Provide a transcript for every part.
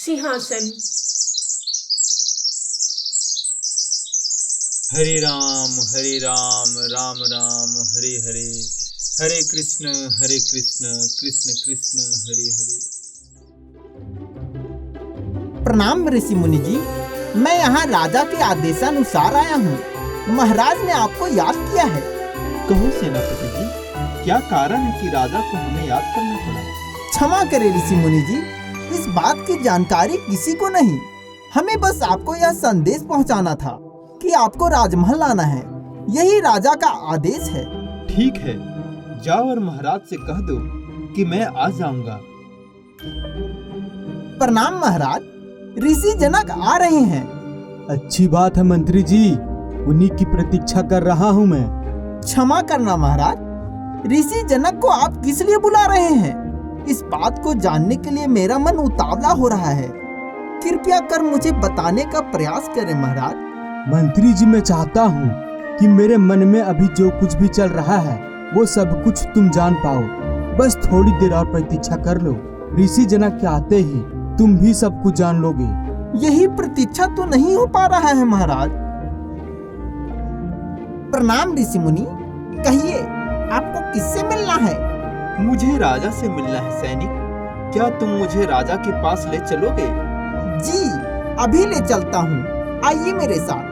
सिंहासन। हरे राम राम राम हरे हरे, हरे कृष्ण कृष्ण कृष्ण हरे हरे। प्रणाम ऋषि मुनि जी, मैं यहाँ राजा के आदेशानुसार आया हूँ। महाराज ने आपको याद किया है। कहो सेनापति जी, क्या कारण है कि राजा को हमें याद करना पड़ा? क्षमा करें ऋषि मुनि जी, इस बात की जानकारी किसी को नहीं। हमें बस आपको यह संदेश पहुँचाना था कि आपको राजमहल आना है। यही राजा का आदेश है। ठीक है, जाओ और महाराज से कह दो कि मैं आ जाऊंगा। प्रणाम महाराज, ऋषि जनक आ रहे हैं। अच्छी बात है मंत्री जी, उन्हीं की प्रतीक्षा कर रहा हूँ मैं। क्षमा करना महाराज, ऋषि जनक को आप किस लिए बुला रहे हैं? इस बात को जानने के लिए मेरा मन उतावला हो रहा है। कृपया कर मुझे बताने का प्रयास करें महाराज। मंत्री जी, मैं चाहता हूँ कि मेरे मन में अभी जो कुछ भी चल रहा है वो सब कुछ तुम जान पाओ। बस थोड़ी देर और प्रतीक्षा कर लो, ऋषि जनक के आते ही तुम भी सब कुछ जान लोगे। यही प्रतीक्षा तो नहीं हो पा रहा है महाराज। प्रणाम ऋषि मुनि, कहिए आपको किससे मिलना है? मुझे राजा से मिलना है सैनिक। क्या तुम मुझे राजा के पास ले चलोगे? जी, अभी ले चलता हूँ, आइए मेरे साथ।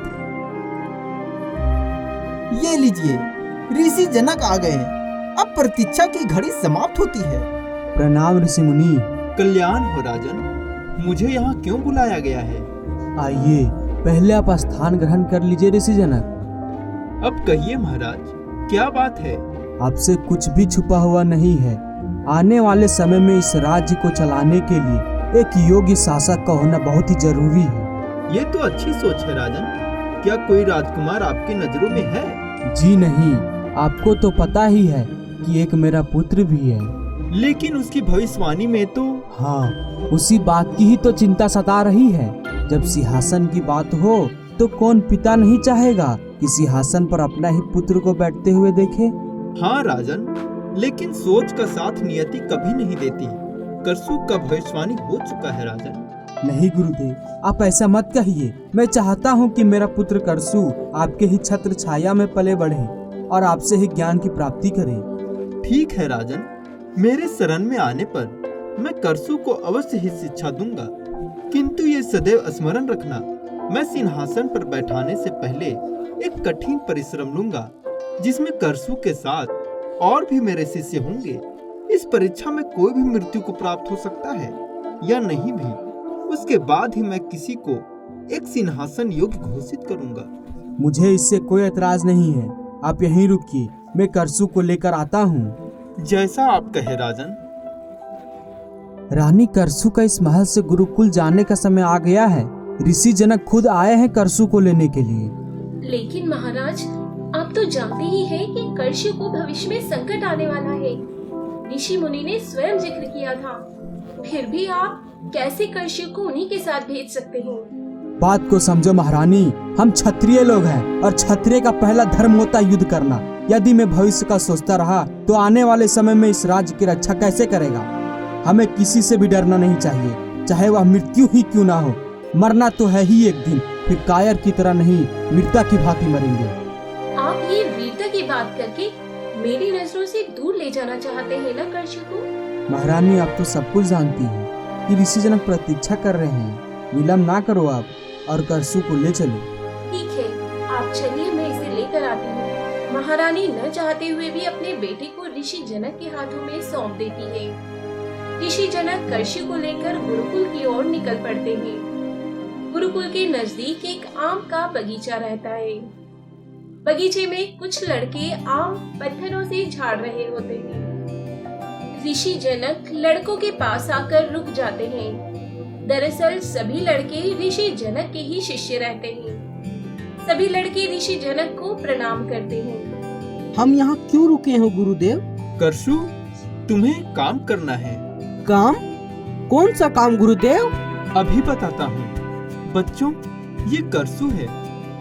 ये लीजिए, ऋषि जनक आ गए हैं। अब प्रतीक्षा की घड़ी समाप्त होती है। प्रणाम ऋषि मुनि। कल्याण हो राजन, मुझे यहाँ क्यों बुलाया गया है? आइए, पहले आप स्थान ग्रहण कर लीजिए ऋषि जनक। अब कहिए महाराज, क्या बात है? आपसे कुछ भी छुपा हुआ नहीं है। आने वाले समय में इस राज्य को चलाने के लिए एक योग्य शासक का होना बहुत ही जरूरी है। ये तो अच्छी सोच है राजन। क्या कोई राजकुमार आपकी नजरों में है? जी नहीं, आपको तो पता ही है कि एक मेरा पुत्र भी है। लेकिन उसकी भविष्यवाणी में तो। हाँ, उसी बात की ही तो चिंता सता रही है। जब सिंहासन की बात हो तो कौन पिता नहीं चाहेगा कि सिंहासन पर अपना ही पुत्र को बैठते हुए देखे। हाँ राजन, लेकिन सोच का साथ नियति कभी नहीं देती। करसु का भविष्यवाणी हो चुका है राजन। नहीं गुरुदेव, आप ऐसा मत कहिए। मैं चाहता हूँ कि मेरा पुत्र करसु आपके ही छत्र छाया में पले बढ़े और आपसे ही ज्ञान की प्राप्ति करे। ठीक है राजन, मेरे शरण में आने पर मैं करसु को अवश्य ही शिक्षा दूंगा। किंतु ये सदैव स्मरण रखना, मैं सिंहासन पर बैठाने से पहले एक कठिन परिश्रम लूंगा, जिसमें करसु के साथ और भी मेरे शिष्य होंगे। इस परीक्षा में कोई भी मृत्यु को प्राप्त हो सकता है या नहीं भी। उसके बाद ही मैं किसी को एक सिंहासन योग्य घोषित करूंगा। मुझे इससे कोई एतराज नहीं है। आप यहीं रुकिए, मैं करसु को लेकर आता हूँ। जैसा आप कहे राजन। रानी, करसु का इस महल से गुरुकुल जाने का समय आ गया है। ऋषि जनक खुद आए हैं करसु को लेने के लिए। लेकिन महाराज, आप तो जानते ही हैं कि करसु को भविष्य में संकट आने वाला है। ऋषि मुनि ने स्वयं जिक्र किया था। फिर भी आप कैसे करसु को उन्हीं के साथ भेज सकते हैं? बात को समझो महारानी, हम क्षत्रिय लोग हैं और क्षत्रिय का पहला धर्म होता है युद्ध करना। यदि मैं भविष्य का सोचता रहा तो आने वाले समय में इस राज्य की रक्षा कैसे करेगा? हमें किसी से भी डरना नहीं चाहिए, चाहे वह मृत्यु ही क्यों ना हो। मरना तो है ही एक दिन, फिर कायर की तरह नहीं, वीरता की भांति मरेंगे। आप ये वीरता की बात करके मेरी नजरों से दूर ले जाना चाहते हैं ना करसु को? महारानी, आप तो सब कुछ जानती हैं कि ऋषि जनक प्रतीक्षा कर रहे हैं। विलम्ब ना करो आप और करसु को ले चलो। ठीक है, आप चलिए, मैं इसे लेकर आती हूँ। महारानी न चाहते हुए भी अपने बेटे को ऋषि जनक के हाथों में सौंप देती है। ऋषि जनक करसु को लेकर गुरुकुल की ओर निकल पड़ते हैं। गुरुकुल के नजदीक एक आम का बगीचा रहता है। बगीचे में कुछ लड़के आम पत्थरों से झाड़ रहे होते हैं। ऋषि जनक लड़कों के पास आकर रुक जाते हैं। दरअसल सभी लड़के ऋषि जनक के ही शिष्य रहते हैं। सभी लड़के ऋषि जनक को प्रणाम करते हैं। हम यहाँ क्यों रुके हैं गुरुदेव? करसु, तुम्हें काम करना है। काम? कौन सा काम गुरुदेव? अभी बताता हूँ। बच्चों, ये करसु है,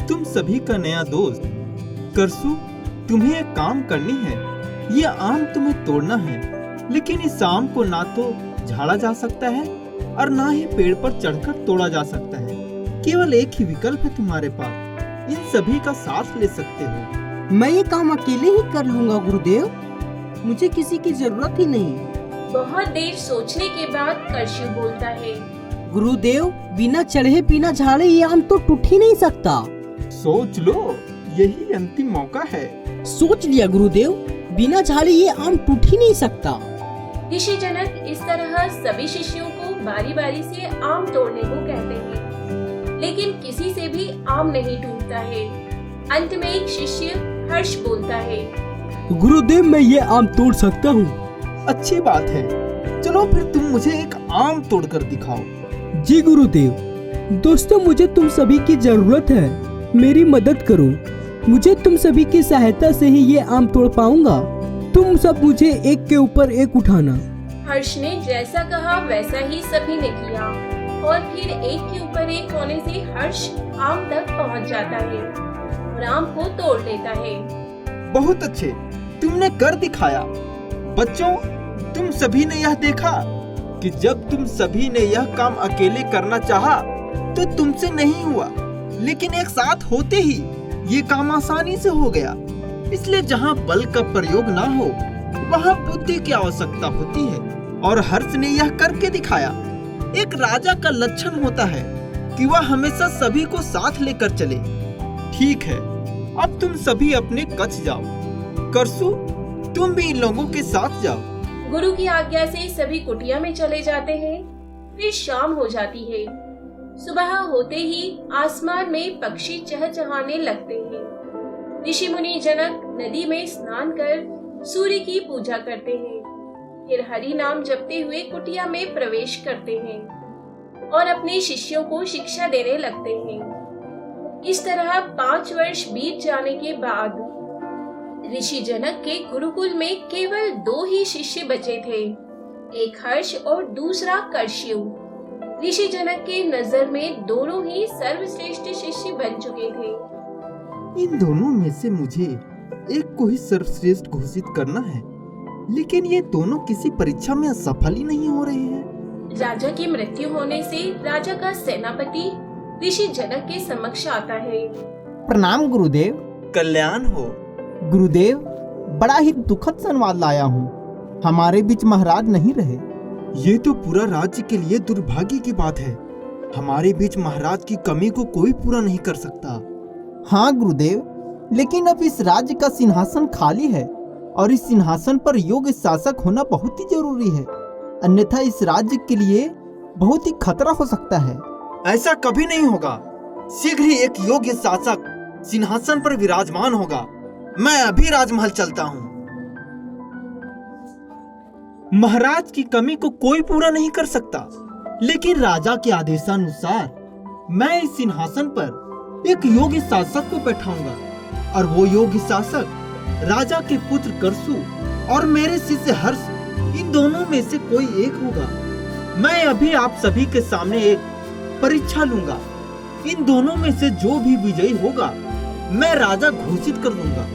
तुम सभी का नया दोस्त। करसु, तुम्हें एक काम करनी है। ये आम तुम्हें तोड़ना है, लेकिन इस आम को ना तो झाड़ा जा सकता है और ना ही पेड़ पर चढ़कर तोड़ा जा सकता है। केवल एक ही विकल्प है तुम्हारे पास, इन सभी का साथ ले सकते हो। मैं ये काम अकेले ही कर लूंगा गुरुदेव, मुझे किसी की जरूरत ही नहीं। बहुत देर सोचने के बाद करशु बोलता है। गुरुदेव, बिना चढ़े बिना झाड़े ये आम तो टूट ही नहीं सकता। सोच लो, यही अंतिम मौका है। सोच लिया गुरुदेव, बिना झाड़े ये आम टूट ही नहीं सकता। ऋषि जनक इस तरह सभी शिष्यों को बारी बारी से आम तोड़ने को कहते हैं, लेकिन किसी से भी आम नहीं टूटता है। अंत में एक शिष्य हर्ष बोलता है, गुरुदेव मैं ये आम तोड़ सकता हूँ। अच्छी बात है, चलो फिर तुम मुझे एक आम तोड़कर दिखाओ। जी गुरुदेव। दोस्तों, मुझे तुम सभी की जरूरत है, मेरी मदद करो। मुझे तुम सभी की सहायता से ही ये आम तोड़ पाऊंगा। तुम सब मुझे एक के ऊपर एक उठाना। हर्ष ने जैसा कहा वैसा ही सभी ने किया और फिर एक के ऊपर एक होने से हर्ष आम तक पहुंच जाता है और आम को तोड़ लेता है। बहुत अच्छे, तुमने कर दिखाया। बच्चों, तुम सभी ने यह देखा कि जब तुम सभी ने यह काम अकेले करना चाहा तो तुमसे नहीं हुआ, लेकिन एक साथ होते ही ये काम आसानी से हो गया। इसलिए जहाँ बल का प्रयोग ना हो वहाँ बुद्धि की आवश्यकता होती है, और हर्ष ने यह करके दिखाया। एक राजा का लक्षण होता है कि वह हमेशा सभी को साथ लेकर चले। ठीक है, अब तुम सभी अपने कक्ष जाओ। करसु, तुम भी इन लोगों के साथ जाओ। गुरु की आज्ञा से सभी कुटिया में चले जाते हैं। फिर शाम हो जाती है। सुबह होते ही आसमान में पक्षी चहचहाने लगते हैं। ऋषि मुनि जनक नदी में स्नान कर सूर्य की पूजा करते हैं, फिर हरि नाम जपते हुए कुटिया में प्रवेश करते हैं और अपने शिष्यों को शिक्षा देने लगते हैं। इस तरह 5 वर्ष बीत जाने के बाद ऋषि जनक के गुरुकुल में केवल 2 ही शिष्य बचे थे, एक हर्ष और दूसरा करश्यु। ऋषि जनक के नजर में दोनों ही सर्वश्रेष्ठ शिष्य बन चुके थे। इन दोनों में से मुझे एक को ही सर्वश्रेष्ठ घोषित करना है, लेकिन ये दोनों किसी परीक्षा में असफल ही नहीं हो रहे हैं। राजा की मृत्यु होने से राजा का सेनापति ऋषि जनक के समक्ष आता है। प्रणाम गुरुदेव। कल्याण हो। गुरुदेव, बड़ा ही दुखद संवाद लाया हूँ। हमारे बीच महाराज नहीं रहे। ये तो पूरा राज्य के लिए दुर्भाग्य की बात है। हमारे बीच महाराज की कमी को कोई पूरा नहीं कर सकता। हाँ गुरुदेव, लेकिन अब इस राज्य का सिंहासन खाली है और इस सिंहासन पर योग्य शासक होना बहुत ही जरूरी है, अन्यथा इस राज्य के लिए बहुत ही खतरा हो सकता है। ऐसा कभी नहीं होगा। शीघ्र ही एक योग्य शासक सिंहासन पर विराजमान होगा। मैं अभी राजमहल चलता हूँ। महाराज की कमी को कोई पूरा नहीं कर सकता, लेकिन राजा के आदेशानुसार मैं इस सिंहासन पर एक योग्य शासक को बैठाऊंगा और वो योग्य शासक राजा के पुत्र करसु और मेरे शिष्य हर्ष, इन दोनों में से कोई एक होगा। मैं अभी आप सभी के सामने एक परीक्षा लूंगा। इन दोनों में से जो भी विजयी होगा मैं राजा घोषित कर दूंगा।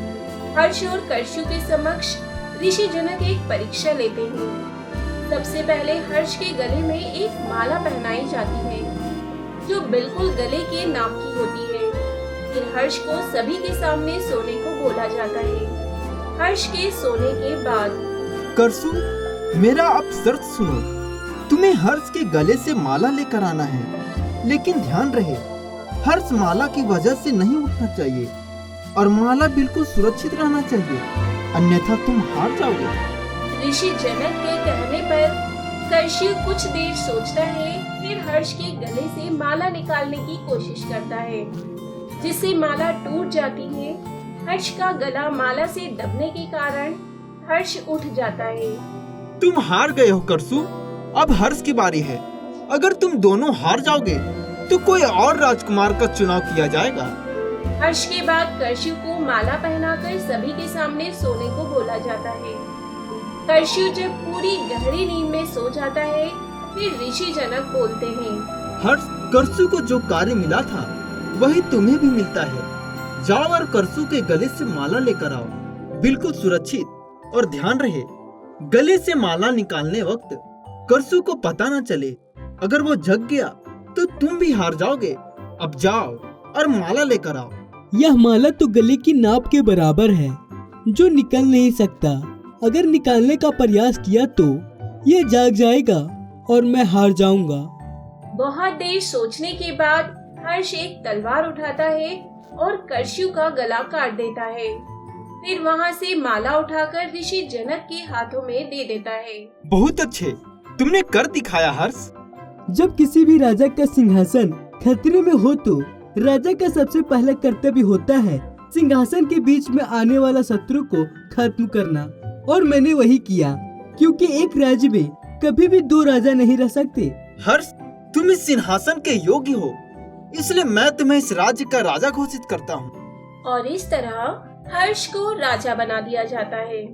हर्ष और करशु के समक्ष ऋषि जनक एक परीक्षा लेते हैं। सबसे पहले हर्ष के गले में एक माला पहनाई जाती है जो बिल्कुल गले के नाप की होती है। फिर हर्ष को सभी के सामने सोने को बोला जाता है। हर्ष के सोने के बाद करसु, मेरा अब शर्त सुनो। तुम्हें हर्ष के गले से माला लेकर आना है, लेकिन ध्यान रहे हर्ष माला की वजह से नहीं उठना चाहिए और माला बिल्कुल सुरक्षित रहना चाहिए, अन्यथा तुम हार जाओगे। ऋषि जनक के कहने पर करशु कुछ देर सोचता है, फिर हर्ष के गले से माला निकालने की कोशिश करता है, जिससे माला टूट जाती है। हर्ष का गला माला से दबने के कारण हर्ष उठ जाता है। तुम हार गए हो करसु, अब हर्ष की बारी है। अगर तुम दोनों हार जाओगे तो कोई और राजकुमार का चुनाव किया जाएगा। हर्ष के बाद करशु को माला पहनाकर सभी के सामने सोने को बोला जाता है। करशु जब पूरी गहरी नींद में सो जाता है, फिर ऋषि जनक बोलते हैं, हर्ष, करसु को जो कार्य मिला था वही तुम्हें भी मिलता है। जाओ और करसु के गले से माला लेकर आओ, बिल्कुल सुरक्षित। और ध्यान रहे गले से माला निकालने वक्त करसु को पता न चले अगर वो जग गया तो तुम भी हार जाओगे। अब जाओ और माला लेकर आओ। यह माला तो गले की नाप के बराबर है, जो निकल नहीं सकता। अगर निकालने का प्रयास किया तो ये जाग जाएगा और मैं हार जाऊंगा। बहुत देर सोचने के बाद हर्ष एक तलवार उठाता है और करशु का गला काट देता है। फिर वहाँ से माला उठाकर ऋषि जनक के हाथों में दे देता है। बहुत अच्छे, तुमने कर दिखाया हर्ष। जब किसी भी राजा का सिंहासन खतरे में हो तो राजा का सबसे पहला कर्तव्य होता है सिंहासन के बीच में आने वाला शत्रु को खत्म करना, और मैंने वही किया, क्योंकि एक राज्य में कभी भी दो राजा नहीं रह सकते। हर्ष, तुम इस सिंहासन के योग्य हो, इसलिए मैं तुम्हें इस राज्य का राजा घोषित करता हूँ। और इस तरह हर्ष को राजा बना दिया जाता है।